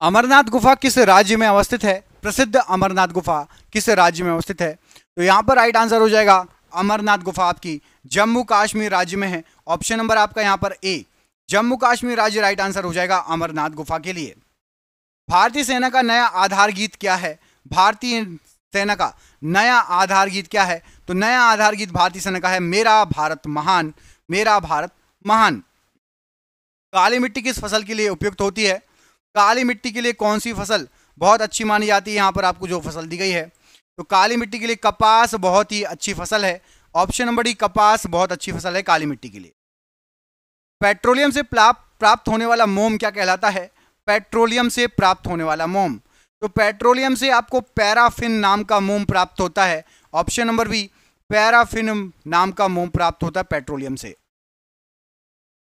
अमरनाथ गुफा किस राज्य में अवस्थित है? प्रसिद्ध अमरनाथ गुफा किस राज्य में अवस्थित है? तो यहाँ पर राइट आंसर हो जाएगा अमरनाथ गुफा आपकी जम्मू कश्मीर राज्य में है। ऑप्शन नंबर आपका यहाँ पर ए, जम्मू कश्मीर राज्य राइट आंसर हो जाएगा अमरनाथ गुफा के लिए। भारतीय सेना का नया आधार गीत क्या है? भारतीय सेना का नया आधार गीत क्या है? तो नया आधार गीत भारतीय सेना का है मेरा भारत महान, मेरा भारत महान। काली मिट्टी किस फसल के लिए उपयुक्त होती है? काली मिट्टी के लिए कौन सी फसल बहुत अच्छी मानी जाती है? यहाँ पर आपको जो फसल दी गई है, तो काली मिट्टी के लिए कपास बहुत ही अच्छी फसल है। ऑप्शन नंबर डी, कपास बहुत अच्छी फसल है काली मिट्टी के लिए। पेट्रोलियम से प्राप्त होने वाला मोम क्या कहलाता है? पेट्रोलियम से प्राप्त होने वाला मोम, तो पेट्रोलियम से आपको पैराफिन नाम का मोम प्राप्त होता है। ऑप्शन नंबर बी, पैराफिन नाम का मोम प्राप्त होता है पेट्रोलियम से।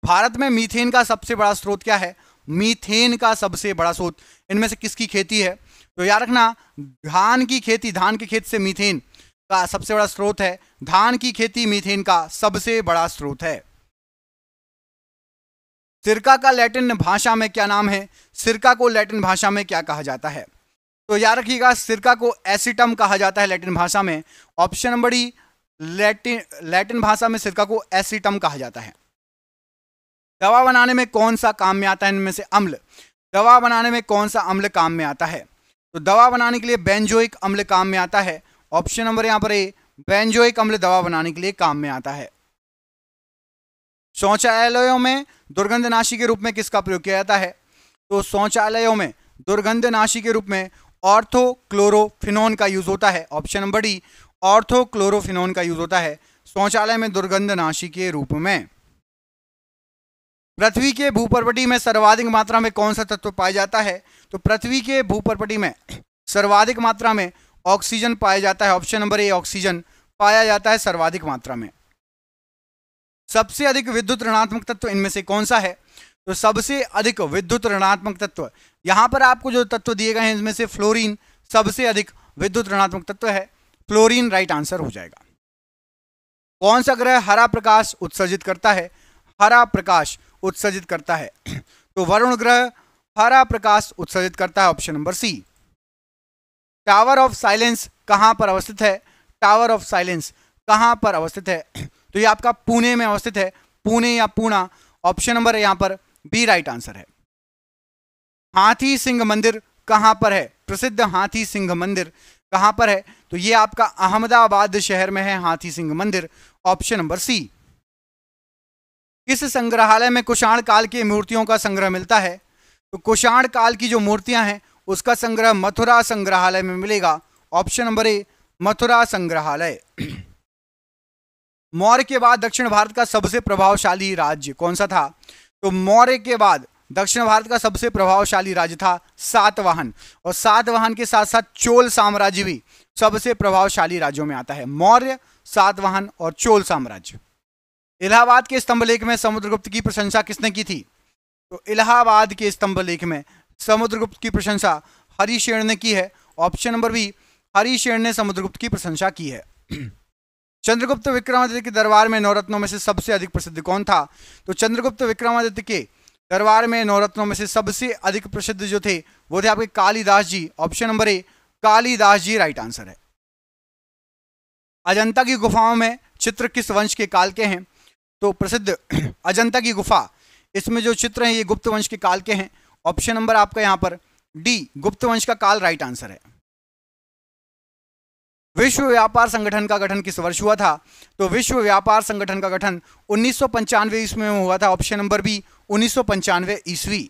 भारत में मीथेन का सबसे बड़ा स्रोत क्या है? मीथेन का सबसे बड़ा स्रोत इनमें से किसकी खेती है? तो याद रखना, धान की खेती, धान के खेत से मीथेन का सबसे बड़ा स्रोत है। धान की खेती मीथेन का सबसे बड़ा स्रोत है। सिरका का लैटिन भाषा में क्या नाम है? सिरका को लैटिन भाषा में क्या कहा जाता है? तो याद रखिएगा, सिरका को एसिटम कहा जाता है लैटिन भाषा में। ऑप्शन नंबर डी, लैटिन भाषा में सिरका को एसिटम कहा जाता है। दवा बनाने में कौन सा काम में आता है? इनमें से अम्ल, दवा बनाने में कौन सा अम्ल काम में आता है? तो दवा बनाने के लिए बेंजोइक अम्ल काम में आता है। ऑप्शन नंबर यहाँ पर ए, बेंजोइक अम्ल दवा बनाने के लिए काम में आता है। शौचालयों में दुर्गंधनाशी के रूप में किसका प्रयोग किया जाता है? तो शौचालयों में दुर्गंधनाशी के रूप में ऑर्थोक्लोरोफिनोन का यूज होता है। ऑप्शन नंबर डी, ऑर्थोक्लोरोफिनोन का यूज होता है शौचालय में दुर्गंधनाशी के रूप में। पृथ्वी के भूपर्वटी में सर्वाधिक मात्रा में कौन सा तत्व पाया जाता है? तो पृथ्वी के भूपर्वटी में सर्वाधिक मात्रा में ऑक्सीजन पाया जाता है। ऑप्शन नंबर ए, ऑक्सीजन पाया जाता है सर्वाधिक मात्रा में। सबसे अधिक विद्युत ऋणात्मक तत्व इनमें से कौन सा है? तो सबसे अधिक विद्युत ऋणात्मक तत्व, यहां पर आपको जो तत्व दिए गए हैं इनमें से फ्लोरीन सबसे अधिक विद्युत ऋणात्मक तत्व है। फ्लोरीन राइट आंसर हो जाएगा। कौन सा ग्रह हरा प्रकाश उत्सर्जित करता है? हरा प्रकाश उत्सर्जित करता है, तो वरुण ग्रह हरा प्रकाश उत्सर्जित करता है। Option number C. Tower of silence कहां पर अवस्थित है? टावर ऑफ साइलेंस कहां पर अवस्थित है? तो ये आपका पुणे में अवस्थित है, पुणे या पूना। ऑप्शन नंबर यहां पर बी राइट आंसर है। हाथी सिंह मंदिर कहां पर है? प्रसिद्ध हाथी सिंह मंदिर कहां पर है? तो ये आपका अहमदाबाद शहर में है हाथी सिंह मंदिर। Option number C. किस संग्रहालय में कुषाण काल की मूर्तियों का संग्रह मिलता है? तो कुषाण काल की जो मूर्तियां हैं उसका संग्रह मथुरा संग्रहालय में मिलेगा। ऑप्शन नंबर ए, मथुरा संग्रहालय। मौर्य के बाद दक्षिण भारत का सबसे प्रभावशाली राज्य कौन सा था? तो मौर्य के बाद दक्षिण भारत का सबसे प्रभावशाली राज्य था सातवाहन, और सातवाहन के साथ साथ चोल साम्राज्य भी सबसे प्रभावशाली राज्यों में आता है। मौर्य, सातवाहन और चोल साम्राज्य। इलाहाबाद के स्तंभ लेख में समुद्रगुप्त की प्रशंसा किसने की थी? तो इलाहाबाद के स्तंभ लेख में समुद्रगुप्त की प्रशंसा हरिशेन ने की है। ऑप्शन नंबर बी, हरिशेन ने समुद्रगुप्त की प्रशंसा की है। चंद्रगुप्त विक्रमादित्य के दरबार में नवरत्नों में से सबसे अधिक प्रसिद्ध कौन था? तो चंद्रगुप्त विक्रमादित्य के दरबार में नवरत्नों में से सबसे अधिक प्रसिद्ध जो थे वो थे आपके Kalidas ji. Option number A, Kalidas ji right answer है। अजंता की गुफाओं में चित्र किस वंश के काल के हैं? तो प्रसिद्ध अजंता की गुफा, इसमें जो चित्र हैं ये गुप्त वंश के काल के हैं। ऑप्शन नंबर आपका यहां पर डी, गुप्त वंश का काल राइट आंसर है। विश्व व्यापार संगठन का गठन किस वर्ष हुआ था? तो विश्व व्यापार संगठन का गठन 1995 ईस्वी में हुआ था। ऑप्शन नंबर बी, 1995 ईस्वी।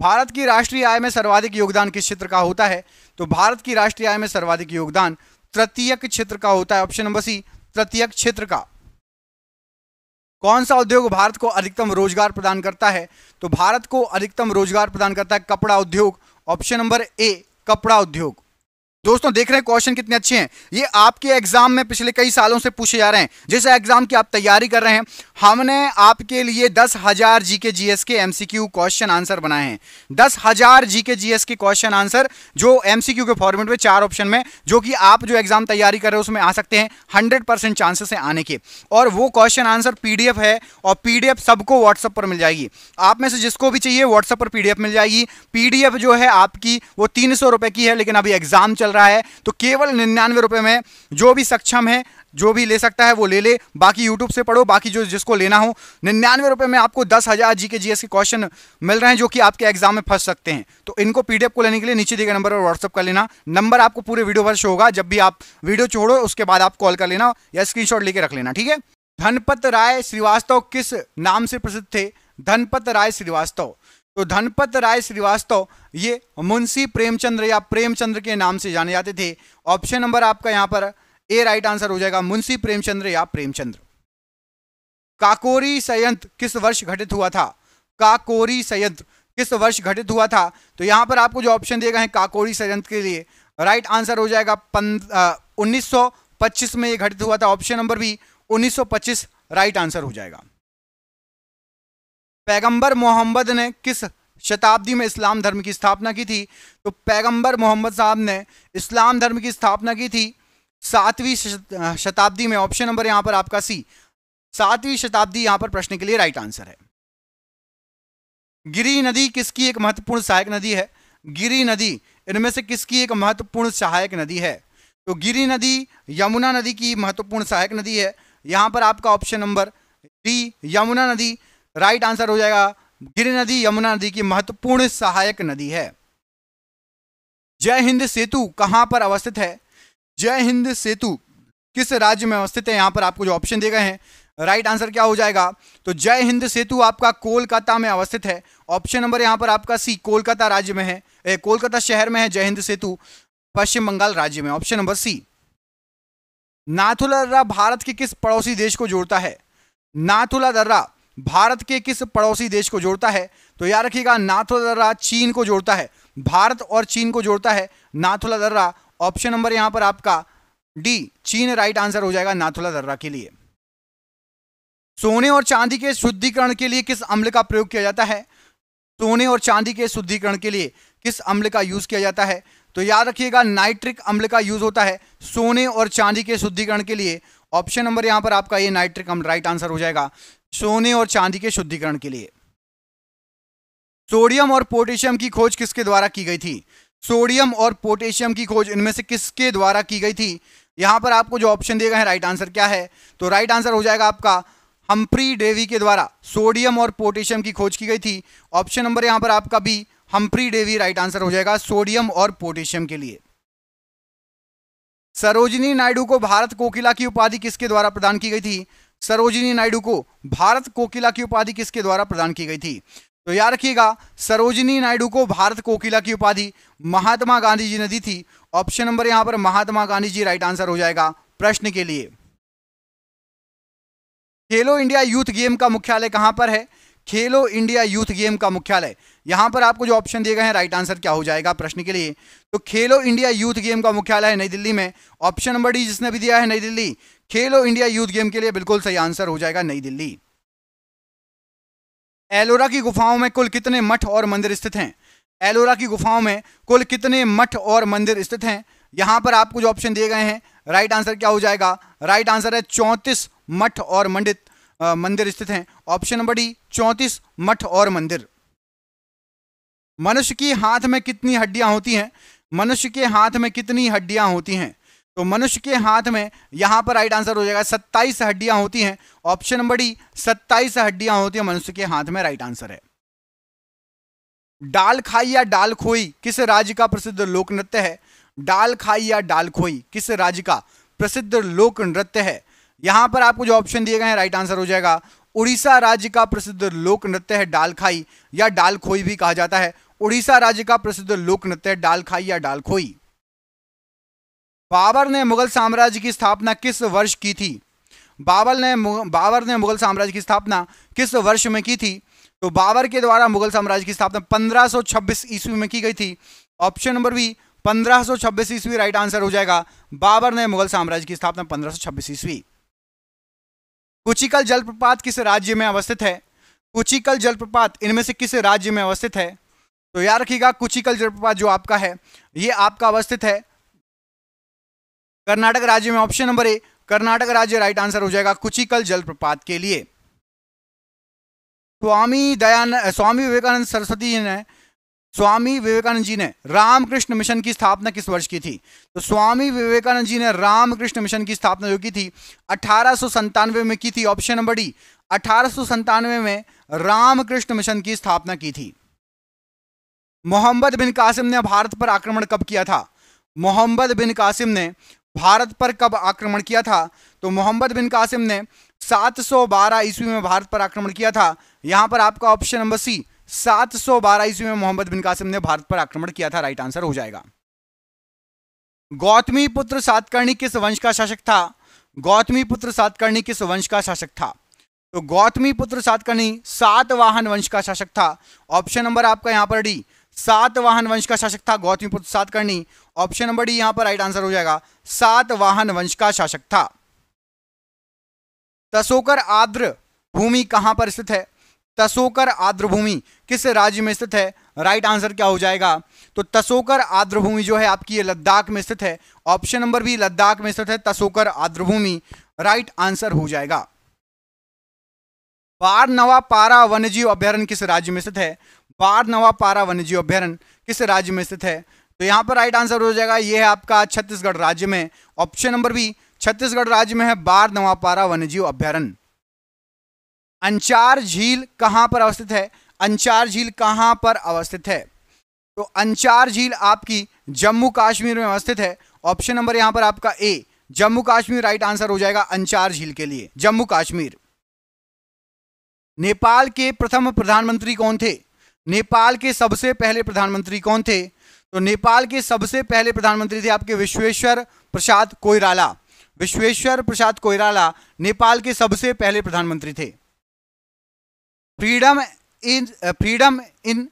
भारत की राष्ट्रीय आय में सर्वाधिक योगदान किस क्षेत्र का होता है? तो भारत की राष्ट्रीय आय में सर्वाधिक योगदान तृतीयक क्षेत्र का होता है। ऑप्शन नंबर सी, तृतीयक क्षेत्र का। कौन सा उद्योग भारत को अधिकतम रोजगार प्रदान करता है? तो भारत को अधिकतम रोजगार प्रदान करता है कपड़ा उद्योग। ऑप्शन नंबर ए, कपड़ा उद्योग। दोस्तों देख रहे हैं क्वेश्चन कितने अच्छे हैं। ये आपके एग्जाम में पिछले कई सालों से पूछे जा रहे हैं। जैसे एग्जाम की आप तैयारी कर रहे हैं, हमने आपके लिए 10,000 जीके जीएस के एमसीक्यू क्वेश्चन आंसर बनाए हैं। 10,000 जीके जीएस के क्वेश्चन आंसर जो एमसीक्यू के फॉर्मेट में 4 ऑप्शन में, जो कि आप जो एग्जाम तैयारी कर रहे हो उसमें आ सकते हैं। 100% चांसेस है आने के। और वो क्वेश्चन आंसर पीडीएफ है, और पीडीएफ सबको व्हाट्सएप पर मिल जाएगी। आप में से जिसको भी चाहिए व्हाट्सएप पर पीडीएफ मिल जाएगी। पीडीएफ जो है आपकी वो 300 रुपए की है, लेकिन अभी एग्जाम चल रहा है तो केवल 99 रुपए में जो भी सक्षम है, जो भी ले सकता है वो ले ले। बाकी यूट्यूब से पढ़ो, बाकी जो जिसको लेना हो 99 रुपए में आपको 10,000 जीके जीएस के क्वेश्चन मिल रहे हैं, जो कि आपके एग्जाम में फंस सकते हैं। तो इनको पीडीएफ को लेने के लिए नीचे दिए गए नंबर पर व्हाट्सएप कर लेना। नंबर आपको पूरे वीडियो पर शो होगा। जब भी आप वीडियो छोड़ो उसके बाद आप कॉल कर लेना या स्क्रीनशॉट लेके रख लेना, ठीक है। धनपत राय श्रीवास्तव किस नाम से प्रसिद्ध थे? धनपत राय श्रीवास्तव। तो धनपत राय श्रीवास्तव ये मुंशी प्रेमचंद्र या प्रेमचंद्र के नाम से जाने जाते थे। ऑप्शन नंबर आपका यहां पर ए राइट आंसर हो जाएगा, मुंशी प्रेमचंद्र या प्रेमचंद्र। काकोरी संयंत्र किस वर्ष घटित हुआ था? काकोरी संयंत्र किस वर्ष घटित हुआ था? तो यहां पर आपको जो ऑप्शन दिए गए हैं काकोरी संयंत्र के लिए राइट आंसर हो जाएगा 1925 में ये घटित हुआ था। Option number B 1925 right answer हो जाएगा। पैगंबर मोहम्मद ने किस शताब्दी में इस्लाम धर्म की स्थापना की थी? तो पैगंबर मोहम्मद साहब ने इस्लाम धर्म की स्थापना की थी 7वीं शताब्दी में। ऑप्शन नंबर यहां पर आपका सी 7वीं शताब्दी यहां पर प्रश्न के लिए राइट आंसर है। गिरि नदी किसकी एक महत्वपूर्ण सहायक नदी है? गिरि नदी इनमें से किसकी एक महत्वपूर्ण सहायक नदी है? तो गिरि नदी यमुना नदी की महत्वपूर्ण सहायक नदी है। यहां पर आपका ऑप्शन नंबर डी यमुना नदी राइट आंसर हो जाएगा। गिरि नदी यमुना नदी की महत्वपूर्ण सहायक नदी है। जय हिंद सेतु कहां पर अवस्थित है? जय हिंद सेतु किस राज्य में अवस्थित है? यहां पर आपको जो ऑप्शन दिए गए हैं राइट आंसर क्या हो जाएगा? तो जय हिंद सेतु आपका कोलकाता में अवस्थित है। ऑप्शन नंबर यहां पर आपका सी कोलकाता राज्य में है, कोलकाता शहर में है जय हिंद सेतु, पश्चिम बंगाल राज्य में। ऑप्शन नंबर सी। नाथुला दर्रा भारत के किस पड़ोसी देश को जोड़ता है? नाथुला दर्रा भारत के किस पड़ोसी देश को जोड़ता है? तो याद रखिएगा नाथुला दर्रा चीन को जोड़ता है। भारत और चीन को जोड़ता है नाथुला दर्रा। ऑप्शन नंबर यहां पर आपका डी चीन राइट आंसर हो जाएगा नाथुला दर्रा के लिए। सोने और चांदी के शुद्धिकरण के लिए किस अम्ल का प्रयोग किया जाता है? सोने और चांदी के शुद्धिकरण के लिए किस अम्ल का यूज किया जाता है? तो याद रखिएगा नाइट्रिक अम्ल का यूज होता है सोने और चांदी के शुद्धिकरण के लिए। ऑप्शन नंबर यहां पर आपका ये नाइट्रिक अम्ल राइट आंसर हो जाएगा सोने और चांदी के शुद्धिकरण के लिए। सोडियम और पोटेशियम की खोज किसके द्वारा की गई थी? सोडियम और पोटेशियम की खोज इनमें से किसके द्वारा की गई थी? यहां पर आपको जो ऑप्शन दिए गए हैं राइट आंसर क्या है? तो राइट आंसर हो जाएगा आपका हम्फ्री डेवी के द्वारा सोडियम और पोटेशियम की खोज की गई थी। ऑप्शन नंबर यहां पर आपका B Humphry Davy right answer हो जाएगा सोडियम और पोटेशियम के लिए। सरोजिनी नायडू को भारत कोकिला की उपाधि किसके द्वारा प्रदान की गई थी? सरोजिनी नायडू को भारत कोकिला की उपाधि किसके द्वारा प्रदान की गई थी? तो याद रखिएगा सरोजिनी नायडू को भारत कोकिला की उपाधि महात्मा गांधी जी ने दी थी। ऑप्शन नंबर यहां पर महात्मा गांधी जी राइट आंसर हो जाएगा प्रश्न के लिए। खेलो इंडिया यूथ गेम का मुख्यालय कहां पर है? खेलो इंडिया यूथ गेम का मुख्यालय यहां पर आपको जो ऑप्शन दिए गए हैं राइट आंसर क्या हो जाएगा प्रश्न के लिए? तो खेलो इंडिया यूथ गेम का मुख्यालय है नई दिल्ली में। ऑप्शन नंबर डी जिसने भी दिया है नई दिल्ली। खेलो इंडिया यूथ गेम के लिए बिल्कुल सही आंसर हो जाएगा नई दिल्ली। एलोरा की गुफाओं में कुल कितने मठ और मंदिर स्थित हैं? एलोरा की गुफाओं में कुल कितने मठ और मंदिर स्थित हैं? यहां पर आपको जो ऑप्शन दिए गए हैं राइट आंसर क्या हो जाएगा? राइट आंसर है 34 मठ और मंदिर स्थित हैं। ऑप्शन नंबर डी 34 मठ और मंदिर। मनुष्य की हाथ में कितनी हड्डियां होती हैं? मनुष्य के हाथ में कितनी हड्डियां होती हैं? तो मनुष्य के हाथ में यहां पर राइट आंसर हो जाएगा 27 हड्डियां होती हैं। ऑप्शन नंबर डी 27 हड्डियां होती हैं मनुष्य के हाथ में राइट आंसर है। डाल खाई या डाल खोई किस राज्य का प्रसिद्ध लोक नृत्य है? डाल खाई या डाल खोई किस राज्य का प्रसिद्ध लोक नृत्य है? यहां पर आपको जो ऑप्शन दिए गए हैं राइट आंसर हो जाएगा उड़ीसा राज्य का प्रसिद्ध लोक नृत्य है डाल खाई या डाल खोई भी कहा जाता है। उड़ीसा राज्य का प्रसिद्ध लोक नृत्य है डाल खाई या डाल खोई। बाबर ने मुगल साम्राज्य की स्थापना किस वर्ष की थी? बाबर ने मुगल साम्राज्य की स्थापना किस वर्ष में की थी? तो बाबर के द्वारा मुगल साम्राज्य की स्थापना 1526 ईस्वी में की गई थी। ऑप्शन नंबर बी 1526 ईस्वी राइट आंसर हो जाएगा। बाबर ने मुगल साम्राज्य की स्थापना 1526 ईस्वी। कुचिकल जलप्रपात किस राज्य में अवस्थित है? कुचिकल जलप्रपात इनमें से किस राज्य में अवस्थित है? तो याद रखिएगा, कुचिकल जलप्रपात जो आपका है ये आपका अवस्थित है कर्नाटक राज्य में। ऑप्शन नंबर ए कर्नाटक राज्य राइट आंसर हो जाएगा कुचिकल जलप्रपात के लिए। स्वामी विवेकानंद जी ने रामकृष्ण मिशन की स्थापना किस वर्ष की थी? तो स्वामी विवेकानंद जी ने रामकृष्ण मिशन की स्थापना जो की थी 1897 में की थी। ऑप्शन नंबर डी 1897 में रामकृष्ण मिशन की स्थापना की थी। मोहम्मद बिन कासिम ने भारत पर आक्रमण कब किया था? मोहम्मद बिन कासिम ने भारत पर कब आक्रमण किया था? तो मोहम्मद बिन कासिम ने 712 ईस्वी में भारत पर आक्रमण किया था। यहां पर आपका ऑप्शन नंबर सी 712 ईस्वी में मोहम्मद बिन कासिम ने भारत पर आक्रमण किया था, राइट आंसर हो जाएगा। गौतमी पुत्र सातकर्णी किस वंश का शासक था? गौतमी पुत्र सातकर्णी किस वंश का शासक था? तो गौतमी पुत्र सातकर्णी सातवाहन वंश का शासक था। ऑप्शन नंबर आपका यहां पर डी सातवाहन वंश का शासक था गौतमी पुत्र सातकर्णी। ऑप्शन नंबर डी यहां पर राइट आंसर हो जाएगा, सातवाहन वंश का शासक था। तसोकर आर्द्र भूमि कहां पर स्थित है? तसोकर आर्द्र भूमि किस राज्य में स्थित है? राइट आंसर क्या हो जाएगा? तो तसोकर आर्द्र भूमि जो है आपकी ये लद्दाख में स्थित है। ऑप्शन नंबर बी लद्दाख में स्थित है तसोकर आर्द्र भूमि, राइट आंसर हो जाएगा। बारनवा पारा वन्यजीव अभ्यारण्य किस राज्य में स्थित है? बारनवा पारा वन्यजीव अभ्यारण्य किस राज्य में स्थित है? तो यहां पर राइट आंसर हो जाएगा, यह है आपका छत्तीसगढ़ राज्य में। ऑप्शन नंबर बी छत्तीसगढ़ राज्य में है बारनवा पारा वन्यजीव अभ्यारण्य। अंचार झील कहां पर अवस्थित है? अंचार झील कहां पर अवस्थित है? तो अंचार झील आपकी जम्मू कश्मीर में अवस्थित है। ऑप्शन नंबर यहां पर आपका ए जम्मू कश्मीर राइट आंसर हो जाएगा अंचार झील के लिए, जम्मू कश्मीर। नेपाल के प्रथम प्रधानमंत्री कौन थे? नेपाल के सबसे पहले प्रधानमंत्री कौन थे? तो नेपाल के सबसे पहले प्रधानमंत्री थे आपके विश्वेश्वर प्रसाद कोइराला। विश्वेश्वर प्रसाद कोइराला नेपाल के सबसे पहले प्रधानमंत्री थे। फ्रीडम इन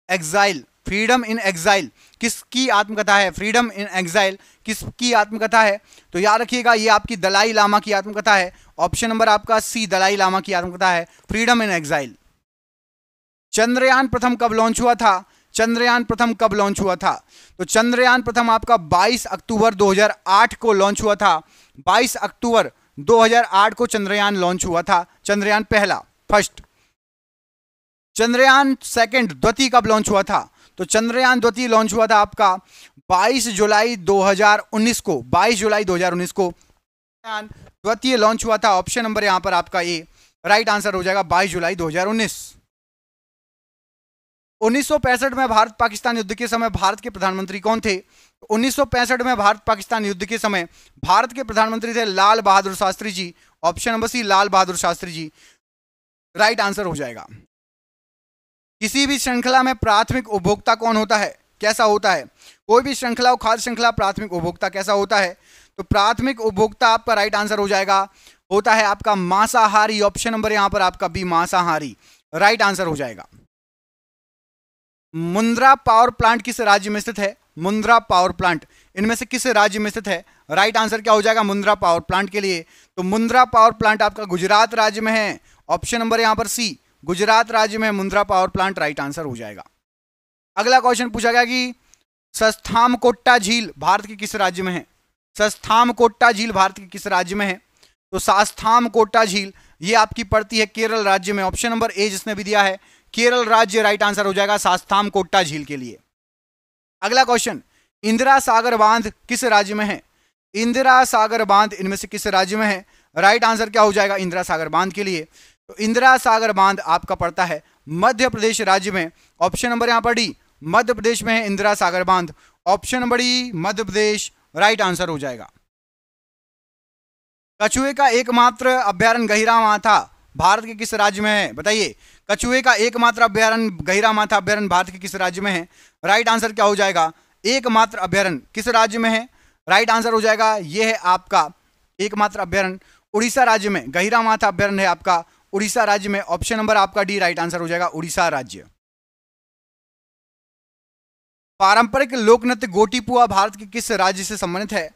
एग्जाइल, फ्रीडम इन एग्जाइल किसकी आत्मकथा है? फ्रीडम इन एग्जाइल किसकी आत्मकथा है? तो याद रखिएगा ये आपकी दलाई लामा की आत्मकथा है। ऑप्शन नंबर आपका सी दलाई लामा की आत्मकथा है फ्रीडम इन एग्जाइल। चंद्रयान प्रथम कब लॉन्च हुआ था? चंद्रयान प्रथम कब लॉन्च हुआ था? तो चंद्रयान प्रथम आपका 22 अक्टूबर 2008 को लॉन्च हुआ था। 22 अक्टूबर 2008 को चंद्रयान लॉन्च हुआ था, चंद्रयान पहला फर्स्ट। चंद्रयान सेकंड द्वितीय कब लॉन्च हुआ था? तो चंद्रयान द्वितीय लॉन्च हुआ था आपका 22 जुलाई 2019 को। 22 जुलाई 2019 को चंद्रयान द्वितीय लॉन्च हुआ था। ऑप्शन नंबर यहां पर आपका ए राइट आंसर हो जाएगा 22 जुलाई 2019। 1965 में भारत पाकिस्तान युद्ध के समय भारत के प्रधानमंत्री कौन थे? 1965 में भारत पाकिस्तान युद्ध के समय भारत के प्रधानमंत्री थे लाल बहादुर शास्त्री जी। ऑप्शन नंबर सी लाल बहादुर शास्त्री जी, राइट आंसर हो जाएगा। किसी भी श्रृंखला में प्राथमिक उपभोक्ता कौन होता है? कैसा होता है? कोई भी श्रृंखला हो, खाद्य श्रृंखला, प्राथमिक उपभोक्ता कैसा होता है? तो प्राथमिक उपभोक्ता आपका राइट आंसर हो जाएगा, होता है आपका मांसाहारी। ऑप्शन नंबर यहां पर आपका बी मांसाहारी, राइट आंसर हो जाएगा। मुंद्रा पावर प्लांट किस राज्य में स्थित है? मुंद्रा पावर प्लांट इनमें से किस राज्य में स्थित है? राइट आंसर क्या हो जाएगा मुंद्रा पावर प्लांट के लिए? तो मुंद्रा पावर प्लांट आपका गुजरात राज्य में है। ऑप्शन नंबर यहां पर सी गुजरात राज्य में Mundra power plant, right answer हो जाएगा। अगला क्वेश्चन पूछा गया कि सस्थामकोट्टा झील भारत के किस राज्य में है? सस्थामकोट्टा झील भारत के किस राज्य में है? तो सस्थामकोट्टा झील ये आपकी पड़ती है केरल राज्य में। ऑप्शन नंबर ए जिसने भी दिया है केरल राज्य, राइट आंसर हो जाएगा सस्थामकोट्टा झील के लिए। अगला क्वेश्चन, इंदिरा सागर बांध किस राज्य में है? इंदिरा सागर बांध इनमें से किस राज्य में है? राइट आंसर क्या हो जाएगा इंदिरा सागर बांध के लिए? तो इंदिरा सागर बांध आपका पड़ता है मध्य प्रदेश राज्य में। ऑप्शन नंबर यहां पर डी मध्य प्रदेश में है इंदिरा सागर बांध। Option number D Madhya Pradesh, right answer हो जाएगा। कछुए का एकमात्र अभ्यारण्य गहिरामाथा भारत के किस राज्य में है? बताइए, कछुए का एकमात्र अभ्यारण्य गहिरामाथा अभ्यारण्य भारत के किस राज्य में है? राइट आंसर क्या हो जाएगा? एकमात्र अभ्यारण्य किस राज्य में है? राइट आंसर हो जाएगा यह है आपका एकमात्र अभ्यारण्य उड़ीसा राज्य में। गहिरामाथा अभ्यारण्य है आपका उड़ीसा राज्य में। ऑप्शन नंबर आपका डी राइट आंसर हो जाएगा उड़ीसा राज्य। पारंपरिक लोक नृत्य गोटीपुआ भारत के किस राज्य से संबंधित है?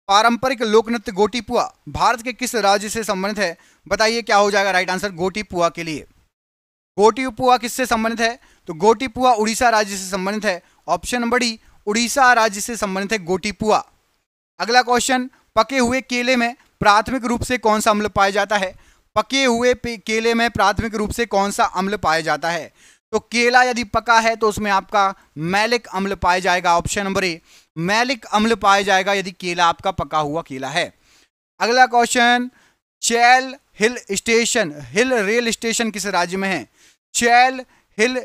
पारंपरिक लोक नृत्य गोटीपुआ भारत के किस राज्य से संबंधित है? बताइए क्या हो जाएगा राइट आंसर गोटीपुआ के लिए। गोटीपुआ किससे संबंधित है? तो गोटीपुआ उड़ीसा राज्य से संबंधित है। ऑप्शन नंबर डी, उड़ीसा राज्य से संबंधित है गोटीपुआ। अगला क्वेश्चन, पके हुए केले में प्राथमिक रूप से कौन सा अम्ल पाया जाता है? पके हुए केले में प्राथमिक रूप से कौन सा अम्ल पाया जाता है? तो केला यदि पका है तो उसमें आपका मैलिक अम्ल पाया जाएगा। ऑप्शन नंबर ए, मैलिक अम्ल पाया जाएगा यदि केला आपका पका हुआ केला है। अगला क्वेश्चन, चैल हिल रेल स्टेशन किस राज्य में है? चैल हिल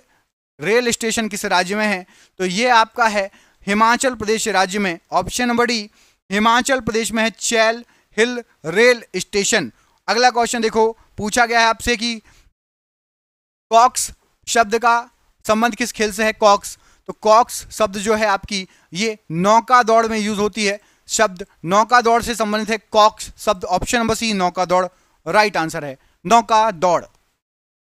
रेल स्टेशन किस राज्य में है? तो ये आपका है हिमाचल प्रदेश राज्य में। Option number D, Himachal Pradesh में है चैल हिल रेल स्टेशन। अगला क्वेश्चन देखो, पूछा गया है आपसे कि कॉक्स शब्द का संबंध किस खेल से है? कॉक्स, तो कॉक्स शब्द जो है आपकी ये नौका दौड़ में यूज होती है। शब्द नौका दौड़ से संबंधित है कॉक्स शब्द। ऑप्शन नंबर सी, नौका दौड़ राइट आंसर है, नौका दौड़।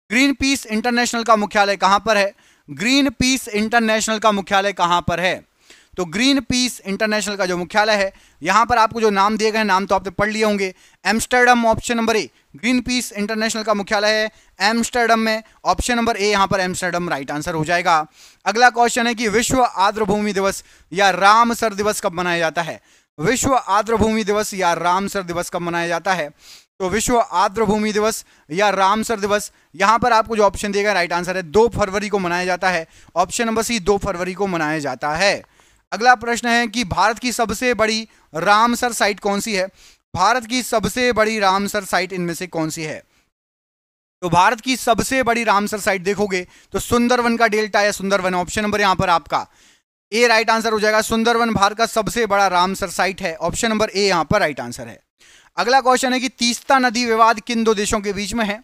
ग्रीन पीस इंटरनेशनल का मुख्यालय कहां पर है? ग्रीन पीस इंटरनेशनल का मुख्यालय कहां पर है? तो ग्रीन पीस इंटरनेशनल का जो मुख्यालय है, यहां पर आपको जो नाम दिए गए नाम तो आपने पढ़ लिए होंगे। एम्स्टर्डम, ऑप्शन नंबर ए, ग्रीन पीस इंटरनेशनल का मुख्यालय है एम्स्टर्डम में। ऑप्शन नंबर ए यहां पर एम्स्टर्डम राइट आंसर हो जाएगा। अगला क्वेश्चन है कि विश्व आर्द्रभूमि दिवस या रामसर दिवस कब मनाया जाता है? विश्व आर्द्रभूमि दिवस या रामसर दिवस कब मनाया जाता है? तो विश्व आर्द्रभूमि दिवस या रामसर दिवस, यहां पर आपको जो ऑप्शन दिया गया राइट आंसर है 2 फरवरी को मनाया जाता है। ऑप्शन नंबर सी, 2 फरवरी को मनाया जाता है। अगला प्रश्न है कि भारत की सबसे बड़ी रामसर साइट कौन सी है? भारत की सबसे बड़ी रामसर साइट इनमें से कौन सी है? तो भारत की सबसे बड़ी रामसर साइट देखोगे तो सुंदरवन का डेल्टा या सुंदरवन। ऑप्शन नंबर यहां पर आपका ए राइट आंसर हो जाएगा। सुंदरवन भारत का सबसे बड़ा रामसर साइट है। ऑप्शन नंबर ए यहां पर राइट आंसर है। अगला क्वेश्चन है कि तीस्ता नदी विवाद किन 2 देशों के बीच में है?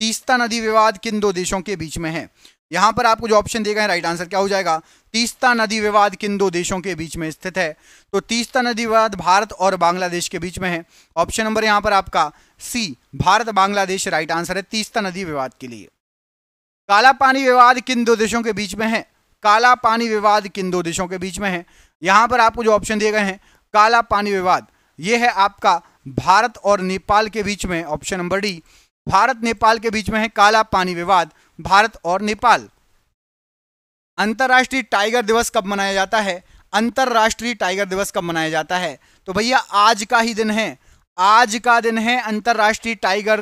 तीस्ता नदी विवाद किन 2 देशों के बीच में है? यहां पर आपको जो ऑप्शन दिए गए हैं राइट आंसर क्या हो जाएगा? तीस्ता नदी विवाद किन 2 देशों के बीच में स्थित है? तो तीस्ता नदी विवाद भारत और बांग्लादेश के बीच में है। ऑप्शन नंबर यहां पर आपका सी, भारत बांग्लादेश राइट आंसर है तीस्ता नदी विवाद के लिए। काला पानी विवाद किन 2 देशों के बीच में है? काला पानी विवाद किन 2 देशों के बीच में है? यहां पर आपको जो ऑप्शन दिए गए हैं काला पानी विवाद, यह है आपका भारत और नेपाल के बीच में। Option number D, Bharat Nepal के बीच में है काला पानी विवाद, भारत और नेपाल। अंतरराष्ट्रीय टाइगर दिवस कब मनाया जाता है? अंतरराष्ट्रीय टाइगर दिवस कब मनाया जाता है? तो भैया आज का ही दिन है, आज का दिन है अंतरराष्ट्रीय टाइगर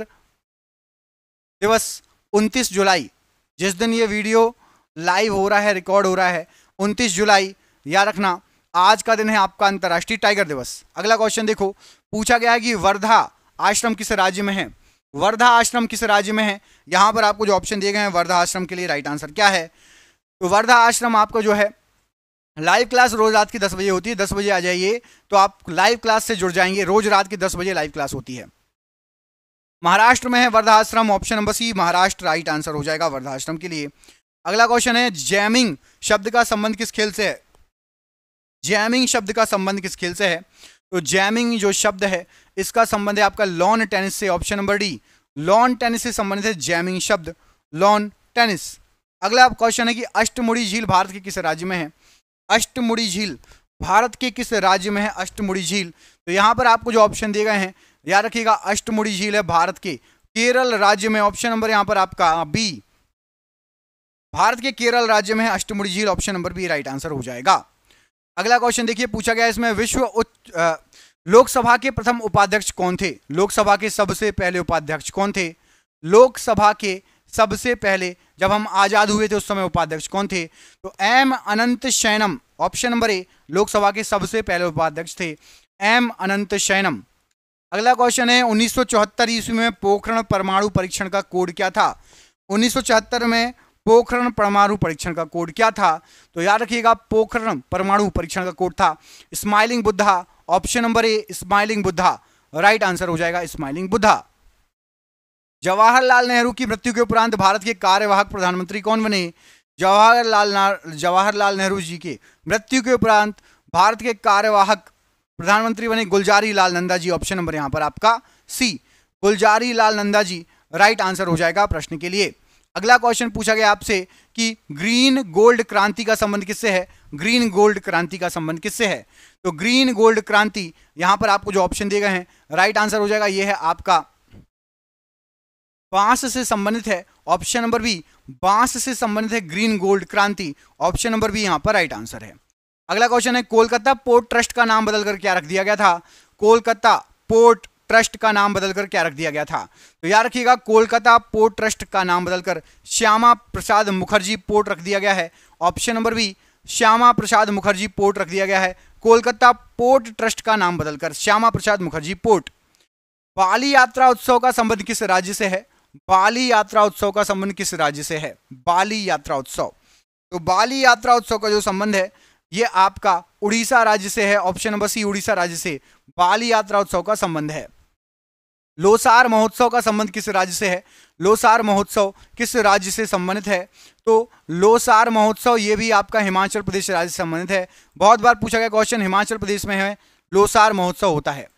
दिवस 29 जुलाई। जिस दिन ये वीडियो लाइव हो रहा है, रिकॉर्ड हो रहा है, 29 जुलाई याद रखना, आज का दिन है आपका अंतरराष्ट्रीय टाइगर दिवस। अगला क्वेश्चन देखो, पूछा गया है कि वर्धा आश्रम किस राज्य में है? वर्धा आश्रम किस राज्य में है? यहां पर आपको जो ऑप्शन दिए गए हैं वर्धा आश्रम के लिए राइट आंसर क्या है? तो वर्धा आश्रम आपको जो है लाइव क्लास रोज रात की 10 बजे होती है, 10 बजे आ जाइए तो आप लाइव क्लास से जुड़ जाएंगे। रोज रात की 10 बजे लाइव क्लास होती है। महाराष्ट्र में है Wardha Ashram. Option number C, Maharashtra right answer हो जाएगा वर्धा आश्रम के लिए। अगला क्वेश्चन है जैमिंग शब्द का संबंध किस खेल से है? जैमिंग शब्द का संबंध किस खेल से है? तो जैमिंग जो शब्द है इसका संबंध है आपका लॉन टेनिस से। Option number D, lawn tennis से संबंधित है जैमिंग शब्द, लॉन टेनिस। अगला क्वेश्चन है कि अष्टमुड़ी झील भारत के किस राज्य में है? अष्टमुड़ी झील भारत के किस राज्य में है अष्टमुड़ी झील? तो यहां पर आपको जो ऑप्शन दिए गए हैं याद रखिएगा, अष्टमुड़ी झील है भारत के केरल राज्य में। ऑप्शन नंबर यहां पर आपका बी, भारत के केरल राज्य में है अष्टमुड़ी झील। Option number B right answer हो जाएगा। अगला क्वेश्चन देखिए, पूछा गया इसमें लोकसभा के प्रथम उपाध्यक्ष कौन थे? लोकसभा के सबसे पहले उपाध्यक्ष कौन थे? लोकसभा के सबसे पहले जब हम आजाद हुए थे उस समय उपाध्यक्ष कौन थे? तो M Ananth Sayanam. Option number A, Lok Sabha के सबसे पहले उपाध्यक्ष थे एम अनंत शयनम। अगला क्वेश्चन है 1974 ईस्वी में पोखरण परमाणु परीक्षण का कोड क्या था? 1974 में पोखरण परमाणु परीक्षण का कोड क्या था? तो याद रखिएगा पोखरण परमाणु परीक्षण का कोड था स्माइलिंग बुद्धा। ऑप्शन नंबर ए, स्माइलिंग बुद्धा राइट आंसर हो जाएगा स्माइलिंग बुद्धा। जवाहरलाल नेहरू की मृत्यु के उपरांत भारत के कार्यवाहक प्रधानमंत्री कौन बने? जवाहरलाल नेहरू जी के मृत्यु के उपरांत भारत के कार्यवाहक प्रधानमंत्री बने गुलजारी लाल नंदा जी। ऑप्शन नंबर यहां पर आपका सी, गुलजारी लाल नंदा जी राइट आंसर हो जाएगा प्रश्न के लिए। अगला क्वेश्चन पूछा गया आपसे कि ग्रीन गोल्ड क्रांति का संबंध किससे है, ग्रीन गोल्ड क्रांति का संबंध किससे है। तो ग्रीन गोल्ड क्रांति यहां पर आपको जो ऑप्शन दिए गए हैं, राइट आंसर हो जाएगा ये है आपका बांस से संबंधित है, ऑप्शन नंबर बी, बांस से संबंधित है ग्रीन गोल्ड क्रांति, ऑप्शन नंबर बी यहां पर राइट आंसर है। अगला क्वेश्चन है कोलकाता पोर्ट ट्रस्ट का नाम बदलकर क्या रख दिया गया था, कोलकाता पोर्ट ट्रस्ट का नाम बदलकर क्या रख दिया गया था। तो याद रखिएगा कोलकाता पोर्ट ट्रस्ट का नाम बदलकर श्यामा प्रसाद मुखर्जी पोर्ट रख दिया गया है, option number B, Shyama Prasad Mukherjee port रख दिया गया है। कोलकाता पोर्ट ट्रस्ट का नाम बदलकर श्यामा प्रसाद मुखर्जी पोर्ट। बाली यात्रा उत्सव का संबंध किस राज्य से है, बाली यात्रा उत्सव का संबंध किस राज्य से है, बाली यात्रा उत्सव। तो बाली यात्रा उत्सव का जो संबंध है ये आपका उड़ीसा राज्य से है, ऑप्शन नंबर सी, उड़ीसा राज्य से बाली यात्रा उत्सव का संबंध है। लोसार महोत्सव का संबंध किस राज्य से है, लोसार महोत्सव किस राज्य से संबंधित है। तो लोसार महोत्सव ये भी आपका हिमाचल प्रदेश राज्य से संबंधित है। बहुत बार पूछा गया क्वेश्चन, हिमाचल प्रदेश में है लोसार महोत्सव होता है।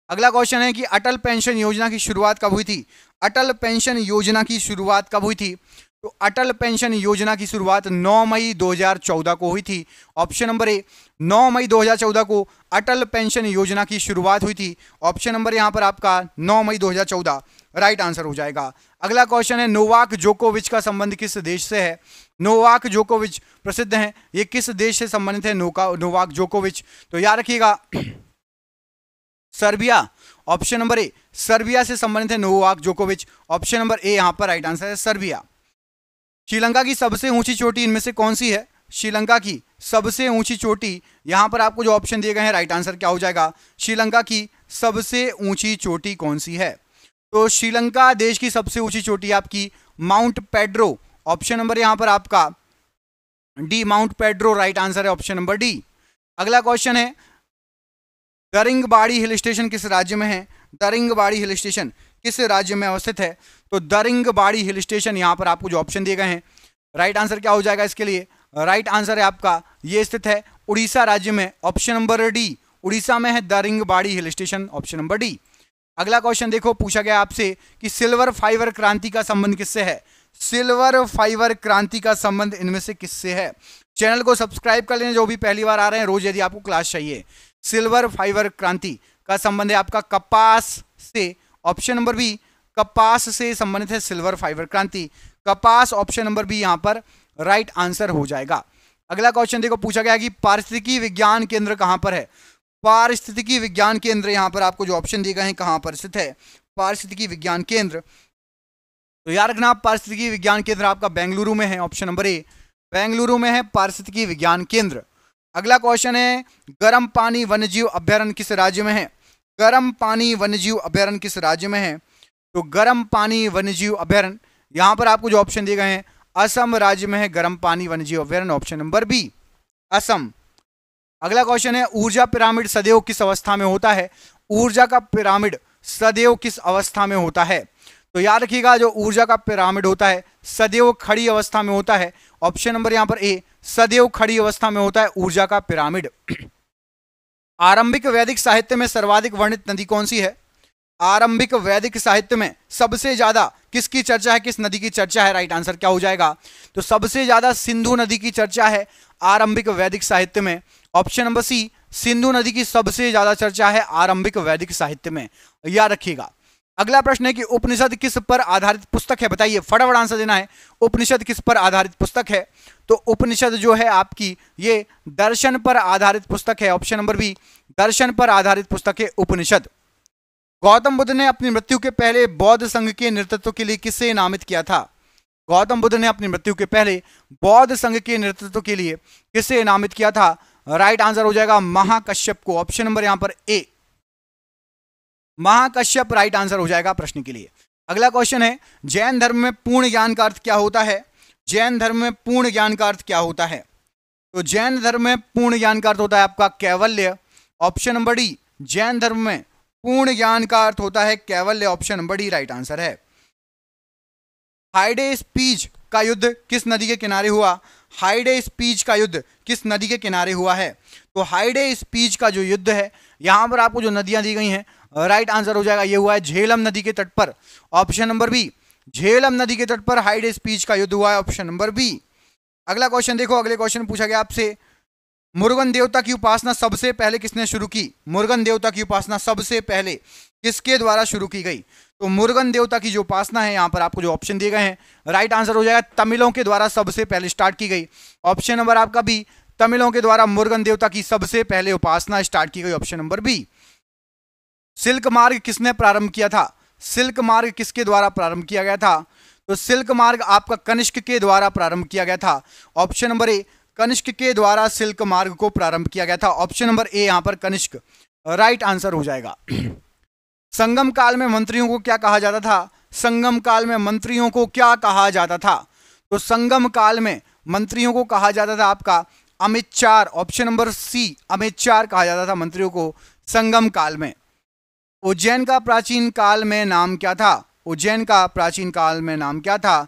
अगला क्वेश्चन है कि अटल पेंशन योजना की शुरुआत कब हुई थी, अटल पेंशन योजना की शुरुआत कब हुई थी। तो अटल पेंशन योजना की शुरुआत 9 मई 2014 को हुई थी, ऑप्शन नंबर ए, 9 मई 2014 को अटल पेंशन योजना की शुरुआत हुई थी, ऑप्शन नंबर यहां पर आपका 9 मई 2014 राइट आंसर हो जाएगा। अगला क्वेश्चन है नोवाक जोकोविच का संबंध किस देश से है, नोवाक जोकोविच प्रसिद्ध हैं, ये किस देश से संबंधित है नोवाक जोकोविच। तो याद रखिएगा सर्बिया, ऑप्शन नंबर ए, सर्बिया से संबंधित है नोवाक जोकोविच, ऑप्शन नंबर ए यहां पर राइट आंसर है सर्बिया। श्रीलंका की सबसे ऊंची चोटी इनमें से कौन सी है, श्रीलंका की सबसे ऊंची चोटी, यहां पर आपको जो ऑप्शन दिए गए हैं राइट आंसर क्या हो जाएगा, श्रीलंका की सबसे ऊंची चोटी कौन सी है। तो श्रीलंका देश की सबसे ऊंची चोटी आपकी माउंट पेड्रो, ऑप्शन नंबर यहां पर आपका D, mount Pedro right answer है, ऑप्शन नंबर डी। अगला क्वेश्चन है दरिंगबाड़ी हिल स्टेशन किस राज्य में है, दरिंगबाड़ी हिल स्टेशन किस राज्य में अवस्थित है। तो दरिंगबाड़ी हिल स्टेशन यहां पर आपको जो ऑप्शन दिए गए हैं राइट आंसर क्या हो जाएगा इसके लिए, राइट आंसर है आपका ये स्थित है उड़ीसा राज्य में, ऑप्शन नंबर डी, उड़ीसा में है Daringbadi hill station, option number D. अगला क्वेश्चन देखो पूछा गया आपसे कि सिल्वर फाइबर क्रांति का संबंध किससे है, सिल्वर फाइबर क्रांति का संबंध इनमें से किससे है। चैनल को सब्सक्राइब कर लें जो भी पहली बार आ रहे हैं, रोज यदि आपको क्लास चाहिए। सिल्वर फाइबर क्रांति का संबंध है आपका कपास से, ऑप्शन नंबर बी, कपास से संबंधित है सिल्वर फाइबर क्रांति, कपास, ऑप्शन नंबर बी यहां पर राइट आंसर हो जाएगा। अगला क्वेश्चन देखो पूछा गया कि पारिस्थितिकी विज्ञान केंद्र कहां पर है, पारिस्थितिकी विज्ञान केंद्र यहां पर आपको जो ऑप्शन दिए गए हैं कहां पर स्थित है, पारिस्थितिकी विज्ञान केंद्र। तो याद रखना पारिस्थितिकी विज्ञान केंद्र आपका बेंगलुरु में है, ऑप्शन नंबर ए, बेंगलुरु में है पारिस्थितिकी विज्ञान केंद्र। अगला क्वेश्चन है गर्म पानी वन्यजीव अभ्यारण्य किस राज्य में है, गर्म पानी वन्यजीव अभ्यारण्य किस राज्य में है। तो गर्म पानी वन्यजीव अभ्यारण्य यहां पर आपको जो ऑप्शन दिए गए हैं असम राज्य में है गर्म पानी वन्यजीव अभ्यारण्य, ऑप्शन नंबर बी, असम। अगला क्वेश्चन है ऊर्जा पिरामिड सदैव किस अवस्था में होता है, ऊर्जा का पिरामिड सदैव किस अवस्था में होता है। तो याद रखिएगा जो ऊर्जा का पिरामिड होता है सदैव खड़ी अवस्था में होता है, ऑप्शन नंबर यहां पर ए, सदैव खड़ी अवस्था में होता है ऊर्जा का पिरामिड। आरंभिक वैदिक साहित्य में सर्वाधिक वर्णित नदी कौन सी है, आरंभिक वैदिक साहित्य में सबसे ज्यादा किसकी चर्चा है, किस नदी की चर्चा है, राइट आंसर क्या हो जाएगा। तो सबसे ज्यादा सिंधु नदी की चर्चा है आरंभिक वैदिक साहित्य में, ऑप्शन नंबर सी, सिंधु नदी की सबसे ज्यादा चर्चा है आरंभिक वैदिक साहित्य में, याद रखिएगा। अगला प्रश्न है कि उपनिषद किस पर आधारित पुस्तक है, बताइए, फटाफट आंसर देना है। उपनिषद किस पर आधारित पुस्तक है। तो उपनिषद जो है आपकी ये दर्शन पर आधारित पुस्तक है, ऑप्शन नंबर बी, दर्शन पर आधारित पुस्तक है उपनिषद। गौतम बुद्ध ने अपनी मृत्यु के पहले बौद्ध संघ के नेतृत्व के लिए किससे नामित किया था, गौतम बुद्ध ने अपनी मृत्यु के पहले बौद्ध संघ के नेतृत्व के लिए किससे नामित किया था, राइट आंसर हो जाएगा महाकश्यप को, ऑप्शन नंबर यहां पर ए, महाकश्यप राइट आंसर हो जाएगा प्रश्न के लिए। अगला क्वेश्चन है जैन धर्म में पूर्ण ज्ञान का अर्थ क्या होता है, जैन धर्म में पूर्ण ज्ञान का अर्थ क्या होता है। तो जैन धर्म में पूर्ण ज्ञान का अर्थ होता है आपका कैवल्य, ऑप्शन नंबर डी, जैन धर्म में पूर्ण ज्ञान का अर्थ होता है कैवल्य, option number D right answer है। हाइडेस्पीज का युद्ध किस नदी के किनारे हुआ, हाइडेस्पीज का युद्ध किस नदी के किनारे हुआ है। तो हाइडेस्पीज का जो युद्ध है यहां पर आपको जो नदियां दी गई हैं राइट आंसर हो जाएगा ये हुआ है झेलम नदी के तट पर, ऑप्शन नंबर बी, झेलम नदी के तट पर हाइडेस पीच का युद्ध हुआ है, ऑप्शन नंबर बी। अगला क्वेश्चन देखो, अगले क्वेश्चन पूछा गया आपसे, मुर्गन देवता की उपासना सबसे पहले किसने शुरू की? मुर्गन देवता की उपासना सबसे पहले किसके द्वारा शुरू की गई? तो मुर्गन देवता की जो उपासना है, यहां पर आपको जो ऑप्शन दिए गए हैं, राइट आंसर हो जाएगा तमिलों के द्वारा सबसे पहले स्टार्ट की गई। ऑप्शन नंबर आपका बी, तमिलों के द्वारा मुर्गन देवता की सबसे पहले उपासना स्टार्ट की गई, ऑप्शन नंबर बी। सिल्क मार्ग किसने प्रारंभ किया था? सिल्क मार्ग किसके द्वारा प्रारंभ किया गया था? तो सिल्क मार्ग आपका कनिष्क के द्वारा प्रारंभ किया गया था, ऑप्शन नंबर ए, कनिष्क के द्वारा सिल्क मार्ग को प्रारंभ किया गया था, ऑप्शन नंबर ए यहां पर कनिष्क राइट आंसर हो जाएगा। संगम काल में मंत्रियों को क्या कहा जाता था? संगम काल में मंत्रियों को क्या कहा जाता था? तो संगम काल में मंत्रियों को कहा जाता था आपका अमितचार, ऑप्शन नंबर सी, अमितचार कहा जाता था मंत्रियों को संगम काल में। उज्जैन का प्राचीन काल में नाम क्या था? उज्जैन का प्राचीन काल में नाम क्या था?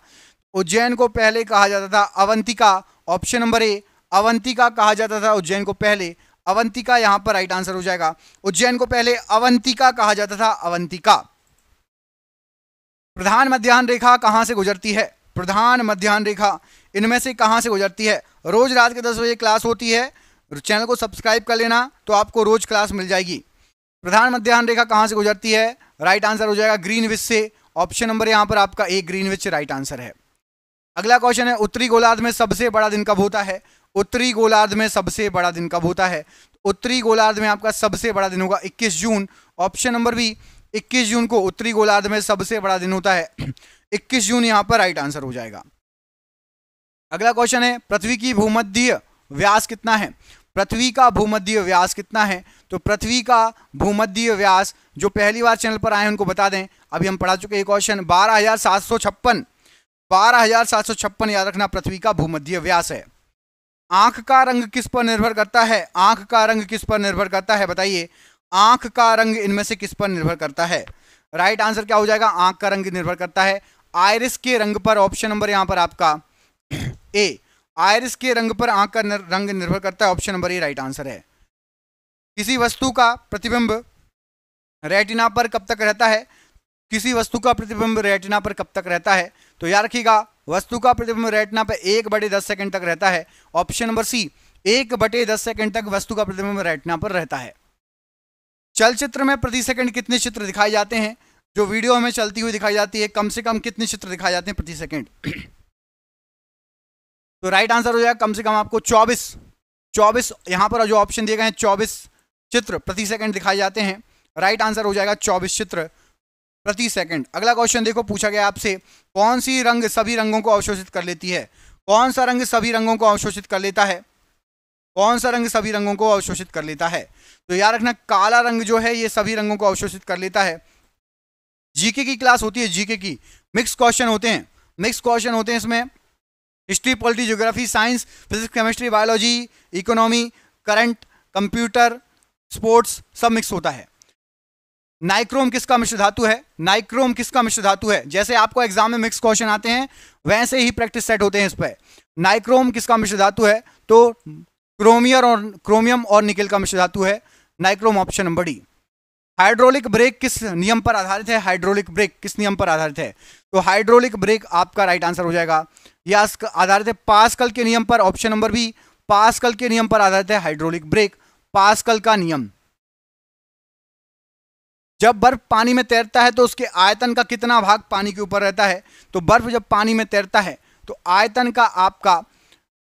उज्जैन को पहले कहा जाता था अवंतिका, ऑप्शन नंबर ए, अवंतिका कहा जाता था उज्जैन को पहले, अवंतिका यहां पर राइट आंसर हो जाएगा। उज्जैन को पहले अवंतिका कहा जाता था, अवंतिका। प्रधान मध्याह्न रेखा कहां से गुजरती है? प्रधान मध्याह्न रेखा इनमें से कहां से गुजरती है? रोज रात के 10 बजे क्लास होती है, चैनल को सब्सक्राइब कर लेना तो आपको रोज क्लास मिल जाएगी। प्रधान मध्याह्न रेखा कहां से गुजरती है? राइट आंसर हो जाएगा ग्रीनविच से, ऑप्शन नंबर यहां पर आपका ए, ग्रीनविच राइट आंसर है। अगला क्वेश्चन है, उत्तरी गोलार्ध में सबसे बड़ा दिन कब होता है? उत्तरी गोलार्ध में सबसे बड़ा दिन कब होता है? उत्तरी गोलार्ध में आपका सबसे बड़ा दिन होगा 21 जून, ऑप्शन नंबर बी, 21 जून को उत्तरी गोलार्ध में सबसे बड़ा दिन होता है, 21 जून यहां पर राइट आंसर हो जाएगा। अगला क्वेश्चन है, पृथ्वी की भूमध्य व्यास कितना है? पृथ्वी का भूमध्य व्यास कितना है? तो पृथ्वी का भूमध्य व्यास, जो पहली बार चैनल पर आए हैं उनको बता दें, अभी हम पढ़ा चुके हैं क्वेश्चन, 12,756, 12,756 याद रखना पृथ्वी का भूमध्य व्यास है। आंख का रंग किस पर निर्भर करता है? आंख का रंग किस पर निर्भर करता है? बताइए, आंख का रंग इनमें से किस पर निर्भर करता है? राइट आंसर क्या हो जाएगा? आंख का रंग निर्भर करता है आइरिस के रंग पर, ऑप्शन नंबर यहां पर आपका ए, आइरिस के रंग पर आंख का रंग निर्भर करता है, ऑप्शन नंबर ए राइट आंसर है। किसी वस्तु का प्रतिबिंब रेटिना पर कब तक रहता है? किसी वस्तु का प्रतिबिंब रेटिना पर कब तक रहता है? तो याद रखिएगा, वस्तु का प्रतिबिंब रेटिना पर 1/10 सेकंड तक रहता है, ऑप्शन नंबर सी, 1/10 सेकंड तक वस्तु का प्रतिबिंब रेटिना पर रहता है। चलचित्र में प्रति सेकंड कितने चित्र दिखाए जाते हैं? जो वीडियो हमें चलती हुई दिखाई जाती है, कम से कम कितने चित्र दिखाए जाते हैं प्रति सेकंड? तो राइट आंसर हो जाएगा कम से कम आपको 24 यहां पर जो ऑप्शन दिए गए हैं 24 चित्र प्रति सेकंड दिखाए जाते हैं, राइट आंसर हो जाएगा 24 चित्र प्रति सेकंड। अगला क्वेश्चन देखो, पूछा गया आपसे, कौन सी रंग सभी रंगों को अवशोषित कर लेती है? कौन सा रंग सभी रंगों को अवशोषित कर लेता है? कौन सा रंग सभी रंगों को अवशोषित कर लेता है? तो याद रखना, काला रंग जो है ये सभी रंगों को अवशोषित कर लेता है। जीके की क्लास होती है, जीके की मिक्स क्वेश्चन होते हैं, मिक्स क्वेश्चन होते हैं इसमें, history, polity, geography, science, physics, chemistry, biology, economy, current, computer, sports, सब मिक्स होता है। नाइक्रोम किसका मिश्र धातु है? नाइक्रोम किसका मिश्र धातु है? जैसे आपको एग्जाम में मिक्स क्वेश्चन आते हैं वैसे ही प्रैक्टिस सेट होते हैं इस पर। नाइक्रोम किसका मिश्र धातु है? तो क्रोमियम और निकेल का मिश्र धातु है nichrome, option number D. Hydraulic brake किस नियम पर आधारित है? हाइड्रोलिक ब्रेक किस नियम पर आधारित है? तो हाइड्रोलिक ब्रेक आपका राइट आंसर हो जाएगा, यह आधारित है पास्कल के नियम पर, ऑप्शन नंबर बी, पास्कल के नियम पर आधारित है हाइड्रोलिक ब्रेक, पास्कल का नियम। जब बर्फ पानी में तैरता है तो उसके आयतन का कितना भाग पानी के ऊपर रहता है? तो बर्फ जब पानी में तैरता है तो आयतन का आपका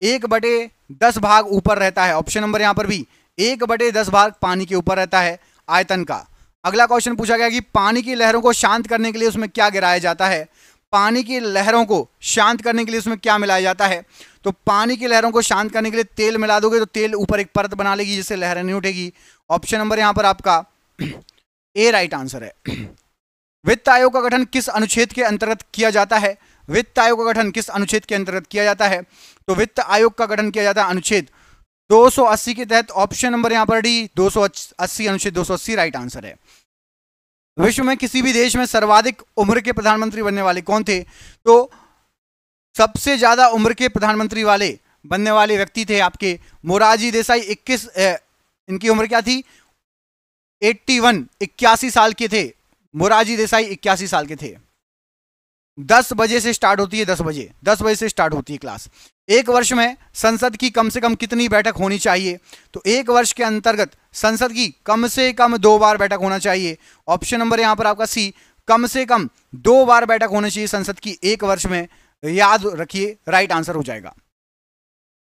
1/10 भाग ऊपर रहता है, ऑप्शन नंबर यहां पर भी 1/10 भाग पानी के ऊपर रहता है आयतन का। अगला क्वेश्चन पूछा गया कि पानी की लहरों को शांत करने के लिए उसमें क्या गिराया जाता है? पानी की लहरों को शांत करने के लिए उसमें क्या मिलाया जाता है? तो पानी की लहरों को शांत करने के लिए तेल मिला दोगे तो तेल ऊपर एक परत बना लेगी जिससे लहरें नहीं उठेगी, ऑप्शन नंबर यहां पर आपका ए राइट आंसर है। वित्त आयोग का गठन किस अनुच्छेद के अंतर्गत किया जाता है? वित्त आयोग का गठन किस अनुच्छेद के अंतर्गत किया जाता है? तो वित्त आयोग का गठन किया जाता है अनुच्छेद 280 के तहत, ऑप्शन नंबर यहां पर डी, 280, अनुच्छेद 280 राइट आंसर है। विश्व में किसी भी देश में सर्वाधिक उम्र के प्रधानमंत्री बनने वाले कौन थे? तो सबसे ज्यादा उम्र के प्रधानमंत्री वाले बनने वाले व्यक्ति थे आपके मोरारजी देसाई, 21 इनकी उम्र क्या थी? 81 साल के थे मोरारजी देसाई, 81 साल के थे। 10 बजे से स्टार्ट होती है, 10 बजे से स्टार्ट होती है क्लास। एक वर्ष में संसद की कम से कम कितनी बैठक होनी चाहिए? तो एक वर्ष के अंतर्गत संसद की कम से कम 2 बार बैठक होना चाहिए। ऑप्शन नंबर यहां पर आपका सी, कम से कम 2 बार बैठक होनी चाहिए संसद की एक वर्ष में। याद रखिए, राइट आंसर हो जाएगा।